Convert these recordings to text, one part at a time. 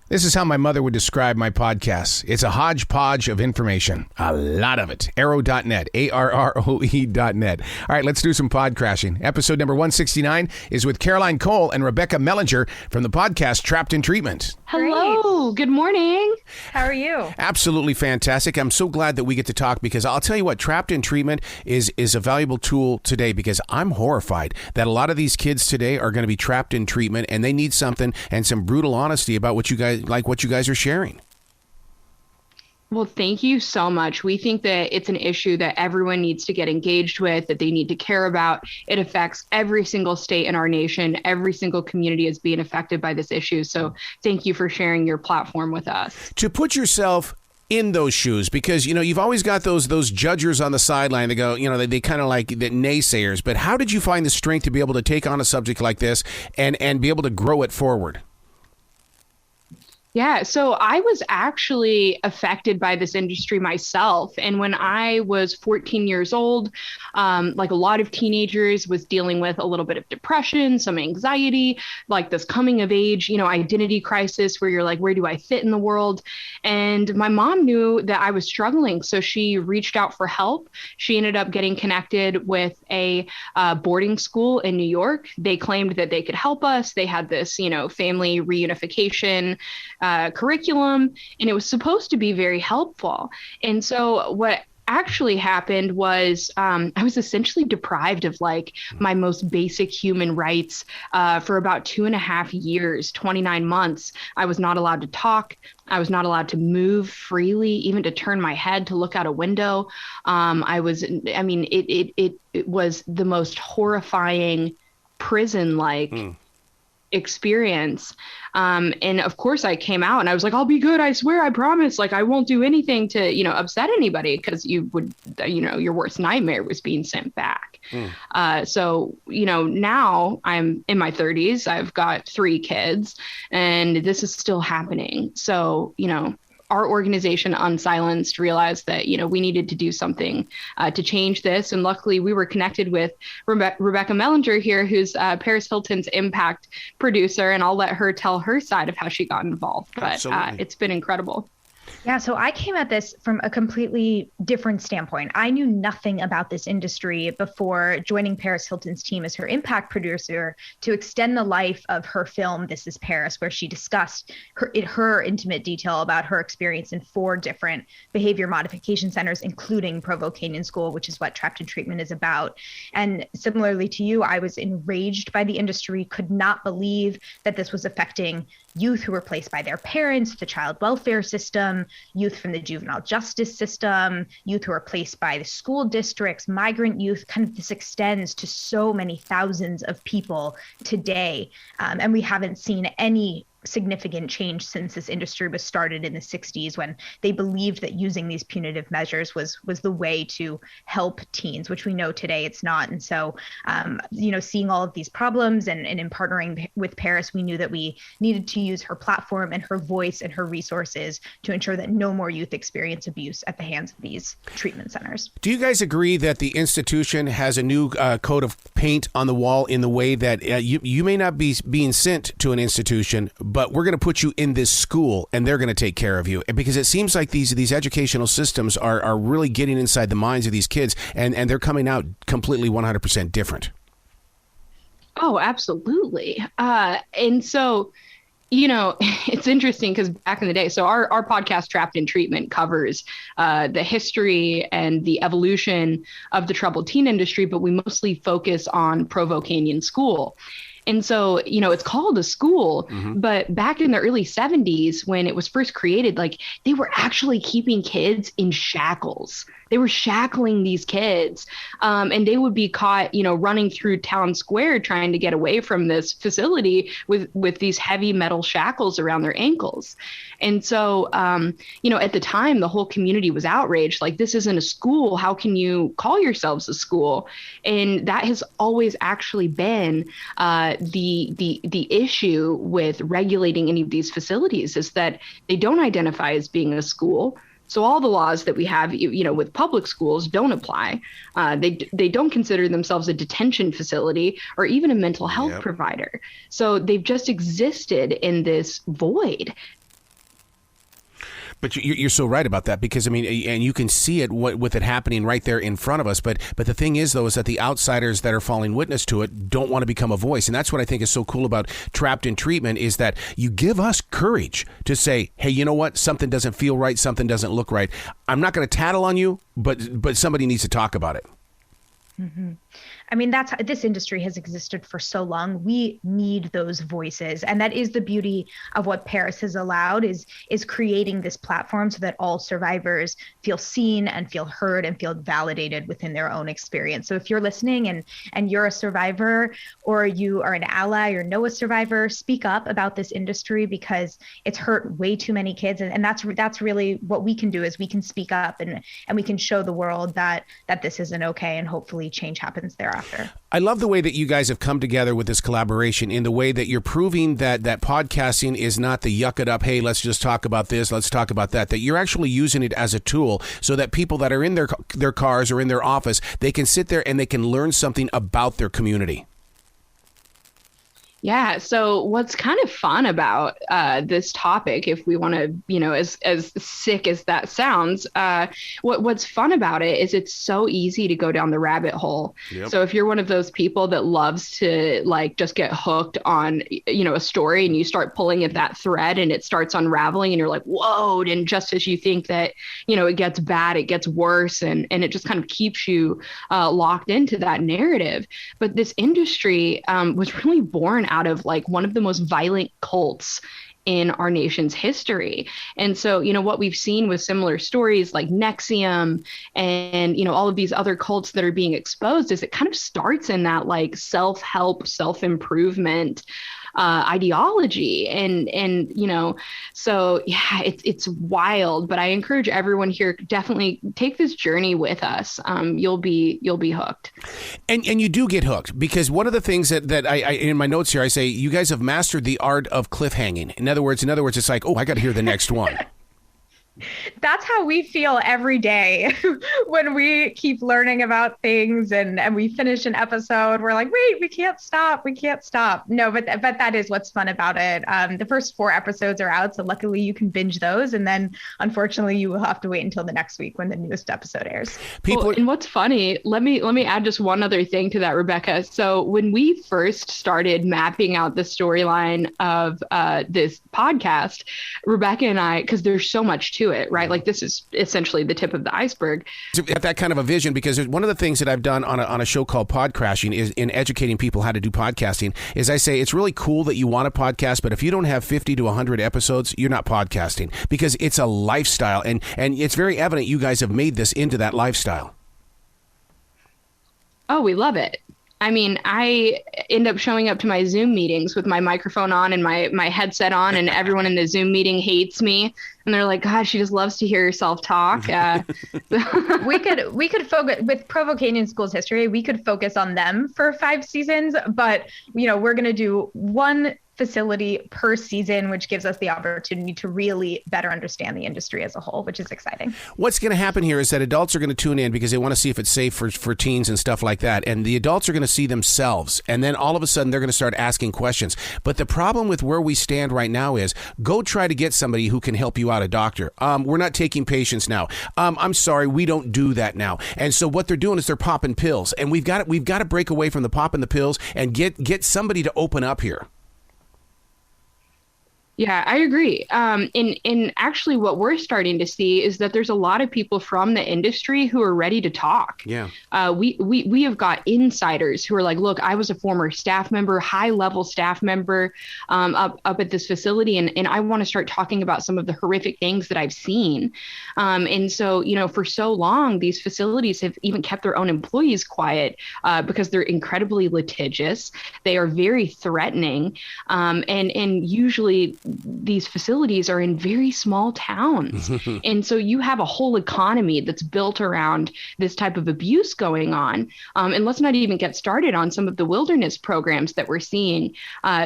This is how my mother would describe my podcasts. It's a hodgepodge of information. A lot of it. Arrow.net. ARROE.net. All right, let's do some pod crashing. Episode number 169 is with Caroline Cole and Rebecca Mellinger from the podcast Trapped in Treatment. Hello. Good morning. How are you? Absolutely fantastic. I'm so glad that we get to talk because I'll tell you what, Trapped in Treatment is a valuable tool today because I'm horrified that a lot of these kids today are going to be trapped in treatment and they need something and some brutal honesty about what you guys are sharing. Well, thank you so much. We think that it's an issue that everyone needs to get engaged with, that they need to care about. It affects every single state in our nation. Every single community is being affected by this issue. So thank you for sharing your platform with us. To put yourself in those shoes, because, you've always got those judgers on the sideline that go, they kind of like the naysayers. But how did you find the strength to be able to take on a subject like this and be able to grow it forward? Yeah, so I was actually affected by this industry myself. And when I was 14 years old, like a lot of teenagers, was dealing with a little bit of depression, some anxiety, like this coming of age, identity crisis where you're like, where do I fit in the world? And my mom knew that I was struggling. So she reached out for help. She ended up getting connected with a boarding school in New York. They claimed that they could help us. They had this, family reunification curriculum, and it was supposed to be very helpful. And so what actually happened was I was essentially deprived of like my most basic human rights for about 2.5 years, 29 months. I was not allowed to talk. I was not allowed to move freely, even to turn my head to look out a window. It was the most horrifying prison-like experience. And of course I came out and I was like, I'll be good. I swear, I promise. Like, I won't do anything to, upset anybody, because you would, your worst nightmare was being sent back. So, now I'm in my 30s, I've got 3 kids, and this is still happening. So, our organization, Unsilenced, realized that, we needed to do something to change this. And luckily, we were connected with Rebecca Mellinger here, who's Paris Hilton's impact producer. And I'll let her tell her side of how she got involved. But it's been incredible. Yeah, so I came at this from a completely different standpoint. I knew nothing about this industry before joining Paris Hilton's team as her impact producer to extend the life of her film, This is Paris, where she discussed her intimate detail about her experience in 4 different behavior modification centers, including Provo Canyon School, which is what Trapped in Treatment is about. And similarly to you, I was enraged by the industry, could not believe that this was affecting youth who were placed by their parents, the child welfare system, youth from the juvenile justice system, youth who are placed by the school districts, migrant youth. Kind of this extends to so many thousands of people today. And we haven't seen any significant change since this industry was started in the 60s, when they believed that using these punitive measures was the way to help teens, which we know today it's not. And so, seeing all of these problems and in partnering with Paris, we knew that we needed to use her platform and her voice and her resources to ensure that no more youth experience abuse at the hands of these treatment centers. Do you guys agree that the institution has a new coat of paint on the wall in the way that you may not be being sent to an institution, but we're going to put you in this school and they're going to take care of you? Because it seems like these educational systems are really getting inside the minds of these kids, and they're coming out completely 100% different. Oh, absolutely. And so, it's interesting because back in the day, so our podcast Trapped in Treatment covers the history and the evolution of the troubled teen industry, but we mostly focus on Provo Canyon School. And so, it's called a school, but back in the early 70s, when it was first created, like, they were actually keeping kids in shackles. They were shackling these kids, and they would be caught, running through town square trying to get away from this facility with these heavy metal shackles around their ankles. And so, at the time, the whole community was outraged. Like, this isn't a school. How can you call yourselves a school? And that has always actually been the issue with regulating any of these facilities, is that they don't identify as being a school. So all the laws that we have, with public schools don't apply. They don't consider themselves a detention facility or even a mental health provider. So they've just existed in this void. But you're so right about that, because I mean, and you can see it with it happening right there in front of us. But the thing is, though, is that the outsiders that are falling witness to it don't want to become a voice, and that's what I think is so cool about Trapped in Treatment, is that you give us courage to say, hey, you know what? Something doesn't feel right. Something doesn't look right. I'm not going to tattle on you, but somebody needs to talk about it. Mm-hmm. I mean, this industry has existed for so long. We need those voices. And that is the beauty of what Paris has allowed, is creating this platform so that all survivors feel seen and feel heard and feel validated within their own experience. So if you're listening and you're a survivor, or you are an ally or know a survivor, speak up about this industry, because it's hurt way too many kids. And that's really what we can do, is we can speak up and we can show the world that this isn't okay, and hopefully change happens thereafter. I love the way that you guys have come together with this collaboration, in the way that you're proving that podcasting is not the yuck it up, hey, let's just talk about this, let's talk about that you're actually using it as a tool so that people that are in their cars or in their office, they can sit there and they can learn something about their community. Yeah. So what's kind of fun about this topic, if we want to, as sick as that sounds, what's fun about it is it's so easy to go down the rabbit hole. Yep. So if you're one of those people that loves to just get hooked on, a story, and you start pulling at that thread and it starts unraveling and you're like, whoa. And just as you think that, it gets bad, it gets worse, and it just kind of keeps you locked into that narrative. But this industry was really born out of one of the most violent cults in our nation's history. And so, what we've seen with similar stories like Nexium and, all of these other cults that are being exposed, is it kind of starts in that self-help, self-improvement ideology. And so yeah, it's wild, but I encourage everyone here, definitely take this journey with us. You'll be hooked. And you do get hooked, because one of the things that I in my notes here, I say, you guys have mastered the art of cliffhanging. In other words, it's like, oh, I got to hear the next one. That's how we feel every day when we keep learning about things and we finish an episode. We're like, wait, we can't stop. No, but that is what's fun about it. The first 4 episodes are out, so luckily you can binge those. And then unfortunately you will have to wait until the next week when the newest episode airs. And what's funny, let me add just one other thing to that, Rebecca. So when we first started mapping out the storyline of this podcast, Rebecca and I, because there's so much to it, right? This is essentially the tip of the iceberg. At that kind of a vision, because one of the things that I've done on a show called Pod Crashing, is in educating people how to do podcasting, is I say, it's really cool that you want to podcast, but if you don't have 50 to 100 episodes, you're not podcasting, because it's a lifestyle. And it's very evident you guys have made this into that lifestyle. Oh, we love it. I mean, I end up showing up to my Zoom meetings with my microphone on and my headset on, and everyone in the Zoom meeting hates me. And they're like, God, she just loves to hear herself talk. We could focus with Provo Canyon School's history. We could focus on them for 5 seasons, but we're going to do one facility per season, which gives us the opportunity to really better understand the industry as a whole, which is exciting. What's going to happen here is that adults are going to tune in because they want to see if it's safe for teens and stuff like that. And the adults are going to see themselves. And then all of a sudden they're going to start asking questions. But the problem with where we stand right now is, go try to get somebody who can help you out, a doctor. We're not taking patients now. I'm sorry, we don't do that now. And so what they're doing is they're popping pills. And we've got to break away from the popping the pills and get somebody to open up here. Yeah, I agree. And actually what we're starting to see is that there's a lot of people from the industry who are ready to talk. Yeah. We have got insiders who are like, look, I was a former staff member, high level staff member up at this facility. And I want to start talking about some of the horrific things that I've seen. And so, for so long, these facilities have even kept their own employees quiet because they're incredibly litigious. They are very threatening. And usually these facilities are in very small towns. And so you have a whole economy that's built around this type of abuse going on. And let's not even get started on some of the wilderness programs that we're seeing.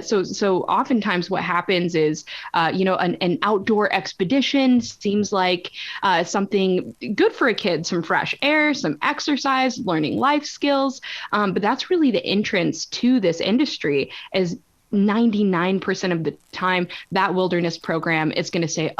So oftentimes what happens is, an outdoor expedition seems like something good for a kid, some fresh air, some exercise, learning life skills. But that's really the entrance to this industry, as 99% of the time, that wilderness program is going to say,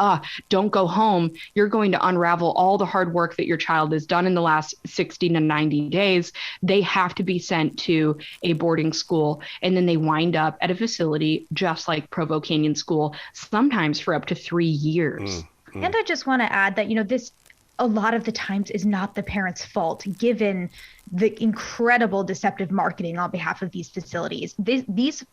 don't go home. You're going to unravel all the hard work that your child has done in the last 60 to 90 days. They have to be sent to a boarding school. And then they wind up at a facility just like Provo Canyon School, sometimes for up to 3 years. And I just want to add that, this a lot of the times is not the parents' fault, given the incredible deceptive marketing on behalf of these facilities. These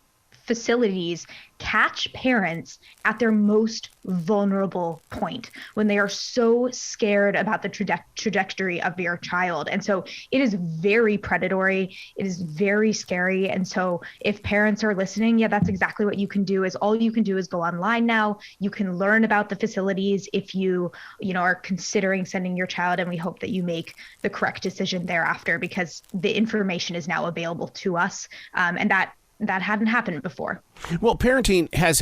facilities catch parents at their most vulnerable point, when they are so scared about the trajectory of their child. And so it is very predatory. It is very scary. And so if parents are listening, that's exactly what you can do. Is all you can do is go online now. You can learn about the facilities if you are considering sending your child, and we hope that you make the correct decision thereafter, because the information is now available to us, and that hadn't happened before. Well, parenting has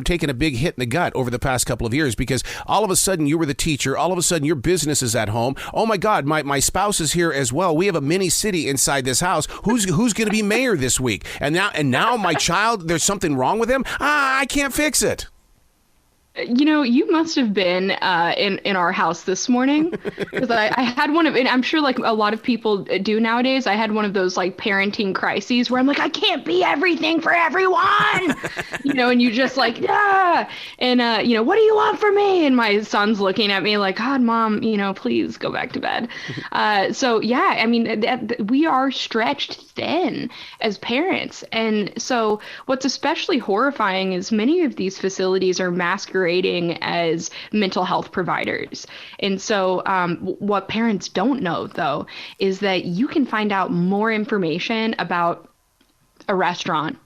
taken a big hit in the gut over the past couple of years, because all of a sudden you were the teacher. All of a sudden your business is at home. Oh my God, my spouse is here as well. We have a mini city inside this house. Who's going to be mayor this week? And now my child, there's something wrong with him. I can't fix it. You must have been in our house this morning, because I had one of, and I'm sure like a lot of people do nowadays, I had one of those like parenting crises where I'm like, I can't be everything for everyone, and you just like, and what do you want from me? And my son's looking at me like, God, Mom, please go back to bed. So yeah, I mean, we are stretched thin as parents. And so what's especially horrifying is many of these facilities are masquerading as mental health providers. And so what parents don't know, though, is that you can find out more information about a restaurant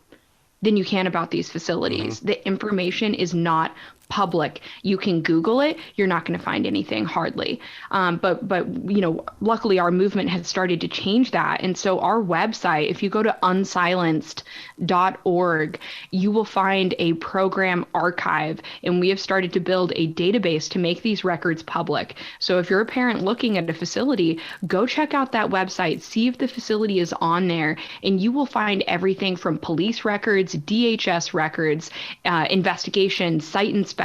than you can about these facilities. The information is not public. You can Google it. You're not going to find anything hardly. But luckily our movement has started to change that. And so our website, if you go to unsilenced.org, you will find a program archive, and we have started to build a database to make these records public. So if you're a parent looking at a facility, go check out that website, see if the facility is on there, and you will find everything from police records, DHS records, investigations, site inspections,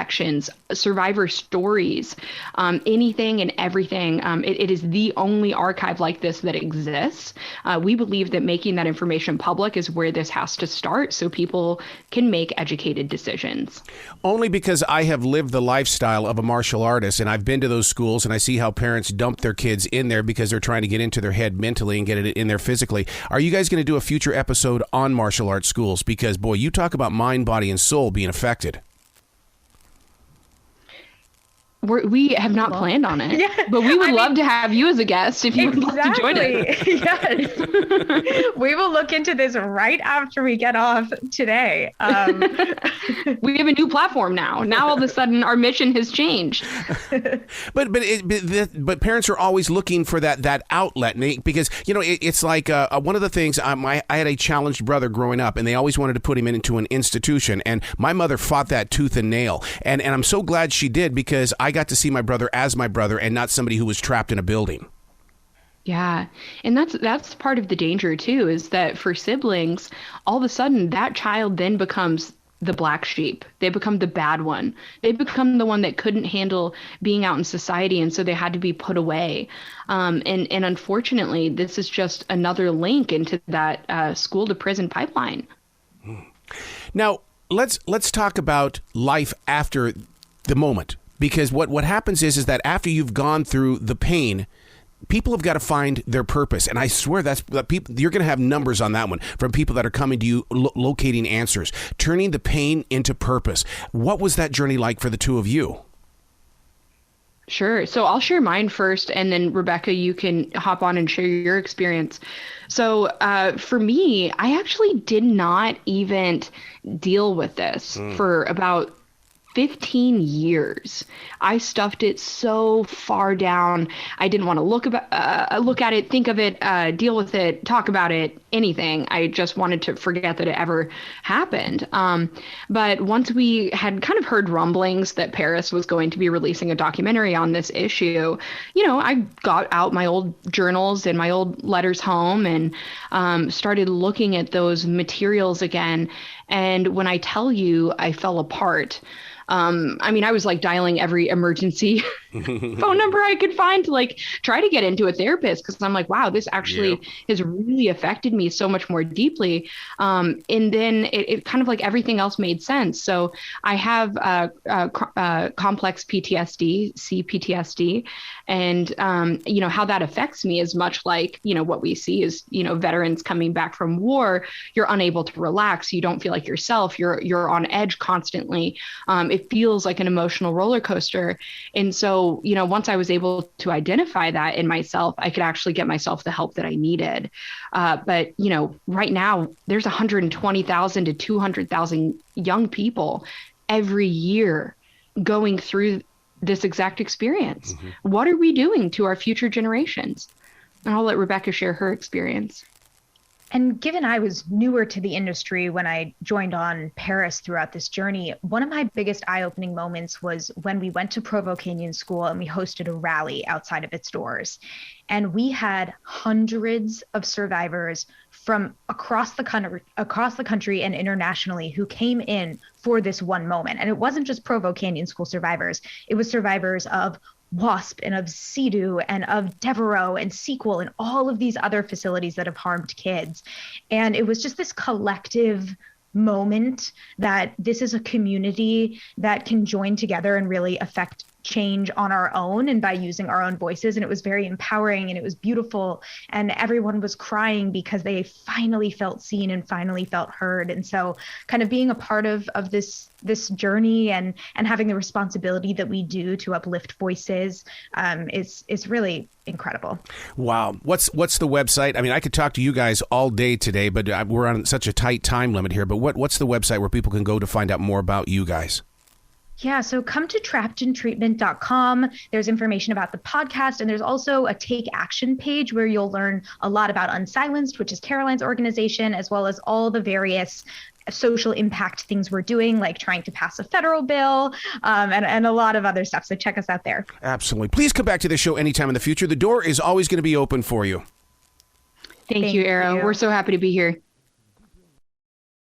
survivor stories, anything and everything. It is the only archive like this that exists. We believe that making that information public is where this has to start, so people can make educated decisions. Only because I have lived the lifestyle of a martial artist, and I've been to those schools, and I see how parents dump their kids in there because they're trying to get into their head mentally and get it in there physically. Are you guys going to do a future episode on martial arts schools? Because, boy, you talk about mind, body, and soul being affected. We have not planned on it, but we would love to have you as a guest if you would love to join us. Yes. We will look into this right after we get off today. We have a new platform now. Now all of a sudden our mission has changed. But parents are always looking for that outlet, because it's like one of the things. I had a challenged brother growing up, and they always wanted to put him into an institution, and my mother fought that tooth and nail, and I'm so glad she did, because I got to see my brother as my brother and not somebody who was trapped in a building. Yeah. And that's part of the danger too, is that for siblings, all of a sudden that child then becomes the black sheep. They become the bad one. They become the one that couldn't handle being out in society, and so they had to be put away. And unfortunately, this is just another link into that school to prison pipeline. Now, let's talk about life after the moment. Because what happens is that after you've gone through the pain, people have got to find their purpose. And I swear that people, you're going to have numbers on that one from people that are coming to you, locating answers, turning the pain into purpose. What was that journey like for the two of you? Sure. So I'll share mine first, and then Rebecca, you can hop on and share your experience. So for me, I actually did not even deal with this for about 15 years. I stuffed it so far down. I didn't want to look at it, think of it, deal with it, talk about it, anything. I just wanted to forget that it ever happened. But once we had kind of heard rumblings that Paris was going to be releasing a documentary on this issue, I got out my old journals and my old letters home and started looking at those materials again. And when I tell you I fell apart, I mean, I was like dialing every emergency phone number I could find to like try to get into a therapist, because I'm like, wow, this actually has really affected me so much more deeply. And then it kind of like everything else made sense. So I have complex PTSD, CPTSD, and you know, how that affects me is much like, you know, what we see is, you know, veterans coming back from war. You're unable to relax. You don't feel like yourself. You're on edge constantly. It feels like an emotional roller coaster. And so, you know, once I was able to identify that in myself, I could actually get myself the help that I needed. But, you know, right now there's 120,000 to 200,000 young people every year going through this exact experience. What are we doing to our future generations? And I'll let Rebecca share her experience. And given I was newer to the industry when I joined on Paris throughout this journey, one of my biggest eye-opening moments was when we went to Provo Canyon School and we hosted a rally outside of its doors. And we had hundreds of survivors from across the country and internationally who came in for this one moment. And it wasn't just Provo Canyon School survivors. It was survivors of WASP and of CEDU and of Devereaux and Sequel and all of these other facilities that have harmed kids. And it was just this collective moment that this is a community that can join together and really affect change on our own and by using our own voices. And it was very empowering and it was beautiful. And everyone was crying because they finally felt seen and finally felt heard. And so kind of being a part of this journey and having the responsibility that we do to uplift voices is really incredible. Wow. What's the website? I mean, I could talk to you guys all day today, but we're on such a tight time limit here. But what's the website where people can go to find out more about you guys? Yeah, so come to trappedintreatment.com. There's information about the podcast, and there's also a take action page where you'll learn a lot about Unsilenced, which is Caroline's organization, as well as all the various social impact things we're doing, like trying to pass a federal bill and a lot of other stuff. So check us out there. Absolutely. Please come back to the show anytime in the future. The door is always going to be open for you. Thank you, Arrow. We're so happy to be here.